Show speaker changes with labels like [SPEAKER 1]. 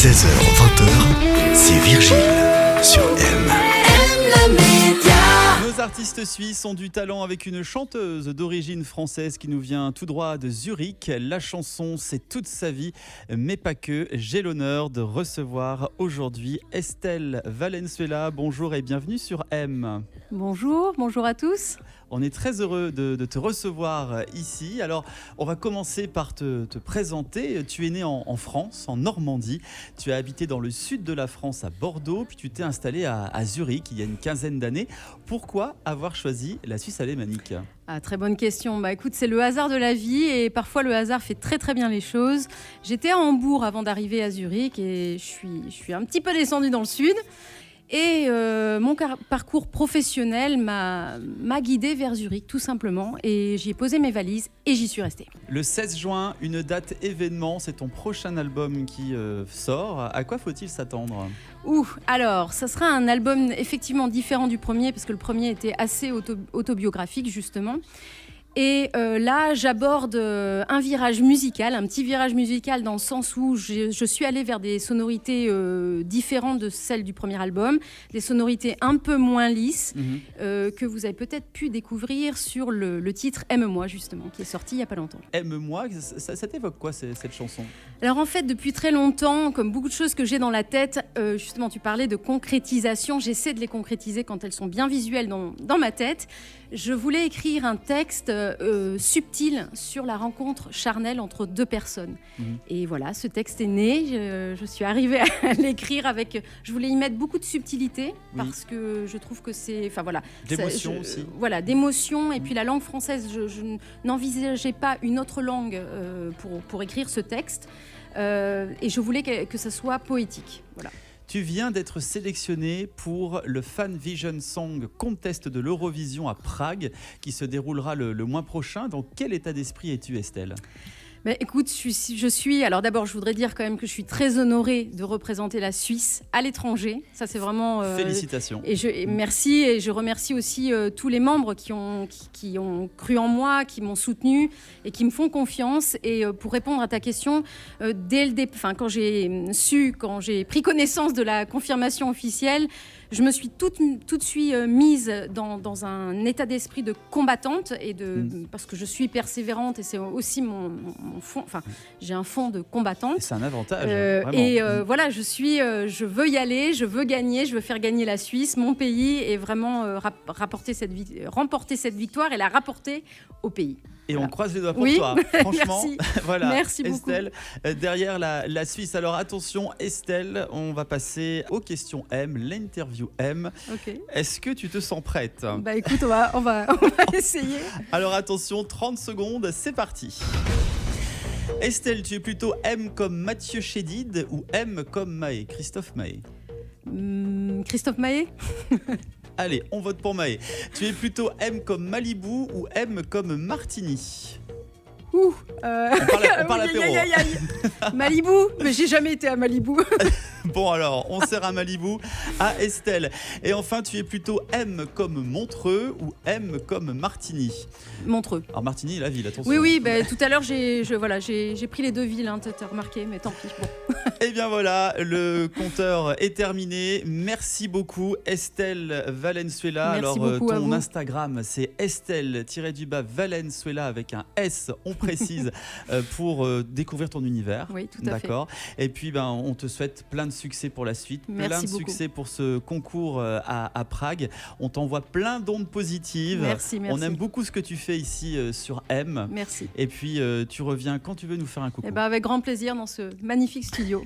[SPEAKER 1] 16h-20h, c'est Virgile sur M.
[SPEAKER 2] Nos artistes suisses ont du talent avec une chanteuse d'origine française qui nous vient tout droit de Zurich. La chanson, c'est toute sa vie, mais pas que. J'ai l'honneur de recevoir aujourd'hui Estelle Valenzuela. Bonjour et bienvenue sur M.
[SPEAKER 3] Bonjour à tous.
[SPEAKER 2] On est très heureux de te recevoir ici. Alors, on va commencer par te présenter. Tu es né en France, en Normandie. Tu as habité dans le sud de la France, à Bordeaux, puis tu t'es installé à Zurich il y a une quinzaine d'années. Pourquoi avoir choisi la Suisse alémanique ?
[SPEAKER 3] Très bonne question. Écoute, c'est le hasard de la vie et parfois le hasard fait très très bien les choses. J'étais à Hambourg avant d'arriver à Zurich et je suis un petit peu descendue dans le sud. Et mon parcours professionnel m'a guidée vers Zurich, tout simplement. Et j'y ai posé mes valises et j'y suis restée.
[SPEAKER 2] Le 16 juin, une date événement, c'est ton prochain album qui sort. À quoi faut-il s'attendre ?
[SPEAKER 3] Alors, ça sera un album effectivement différent du premier, parce que le premier était assez autobiographique, justement. Et là, j'aborde un virage musical, un petit virage musical dans le sens où je suis allée vers des sonorités différentes de celles du premier album, des sonorités un peu moins lisses que vous avez peut-être pu découvrir sur le titre « Aime-moi » justement, qui est sorti il n'y a pas longtemps.
[SPEAKER 2] « Aime-moi », ça t'évoque quoi cette chanson ?
[SPEAKER 3] Alors en fait, depuis très longtemps, comme beaucoup de choses que j'ai dans la tête, justement tu parlais de concrétisation, j'essaie de les concrétiser quand elles sont bien visuelles dans ma tête. Je voulais écrire un texte subtil sur la rencontre charnelle entre deux personnes. Et voilà, ce texte est né, je suis arrivée à l'écrire avec... Je voulais y mettre beaucoup de subtilité parce que je trouve que c'est... Enfin voilà.
[SPEAKER 2] D'émotion aussi.
[SPEAKER 3] Voilà, d'émotion. Et puis la langue française, je n'envisageais pas une autre langue pour écrire ce texte. Et je voulais que ça soit poétique. Voilà.
[SPEAKER 2] Tu viens d'être sélectionné pour le Fan Vision Song Contest de l'Eurovision à Prague, qui se déroulera le mois prochain. Dans quel état d'esprit es-tu, Estelle ?
[SPEAKER 3] Écoute, je suis... Alors d'abord, je voudrais dire quand même que je suis très honorée de représenter la Suisse à l'étranger. Ça, c'est vraiment...
[SPEAKER 2] Félicitations.
[SPEAKER 3] Et merci. Et je remercie aussi tous les membres qui ont cru en moi, qui m'ont soutenue et qui me font confiance. Et pour répondre à ta question, quand j'ai pris connaissance de la confirmation officielle, je me suis tout de suite mise dans un état d'esprit de combattante parce que je suis persévérante et c'est aussi mon fond. Enfin, j'ai un fond de combattante. Et
[SPEAKER 2] c'est un avantage. Vraiment.
[SPEAKER 3] Voilà, je veux y aller, je veux gagner, je veux faire gagner la Suisse, mon pays, et vraiment remporter cette victoire et la rapporter au pays.
[SPEAKER 2] Et on croise les doigts pour toi. Franchement,
[SPEAKER 3] merci.
[SPEAKER 2] Voilà,
[SPEAKER 3] merci
[SPEAKER 2] Estelle, derrière la Suisse. Alors attention, Estelle, on va passer aux questions M, l'interview M.
[SPEAKER 3] Okay.
[SPEAKER 2] Est-ce que tu te sens prête ?
[SPEAKER 3] Écoute, on va essayer.
[SPEAKER 2] Alors attention, 30 secondes, c'est parti. Estelle, tu es plutôt M comme Mathieu Chédid ou M comme Mahé, Christophe Mahé ?
[SPEAKER 3] Christophe Mahé.
[SPEAKER 2] Allez, on vote pour Mahé. Tu es plutôt M comme Malibu ou M comme Martini ? On parle apéro.
[SPEAKER 3] Malibu, mais j'ai jamais été à Malibu.
[SPEAKER 2] Bon alors, on sert à Malibu à Estelle. Et enfin, tu es plutôt M comme Montreux ou M comme Martigny ?
[SPEAKER 3] Montreux.
[SPEAKER 2] Alors Martigny, la ville, attention.
[SPEAKER 3] Oui, tout à l'heure, j'ai pris les deux villes, t'as remarqué, mais tant pis. Bon.
[SPEAKER 2] Et bien voilà, le compteur est terminé. Merci beaucoup, Estelle Valenzuela.
[SPEAKER 3] Merci
[SPEAKER 2] alors,
[SPEAKER 3] beaucoup
[SPEAKER 2] ton Instagram, c'est Estelle-Valenzuela avec un S, on précise, pour découvrir ton univers.
[SPEAKER 3] Oui, tout à fait.
[SPEAKER 2] D'accord. Et puis, on te souhaite plein de succès pour la suite.
[SPEAKER 3] Merci
[SPEAKER 2] beaucoup. Succès pour ce concours à Prague. On t'envoie plein d'ondes positives.
[SPEAKER 3] Merci.
[SPEAKER 2] On aime beaucoup ce que tu fais ici sur M.
[SPEAKER 3] Merci.
[SPEAKER 2] Et puis, tu reviens quand tu veux nous faire un coucou.
[SPEAKER 3] Avec grand plaisir dans ce magnifique studio.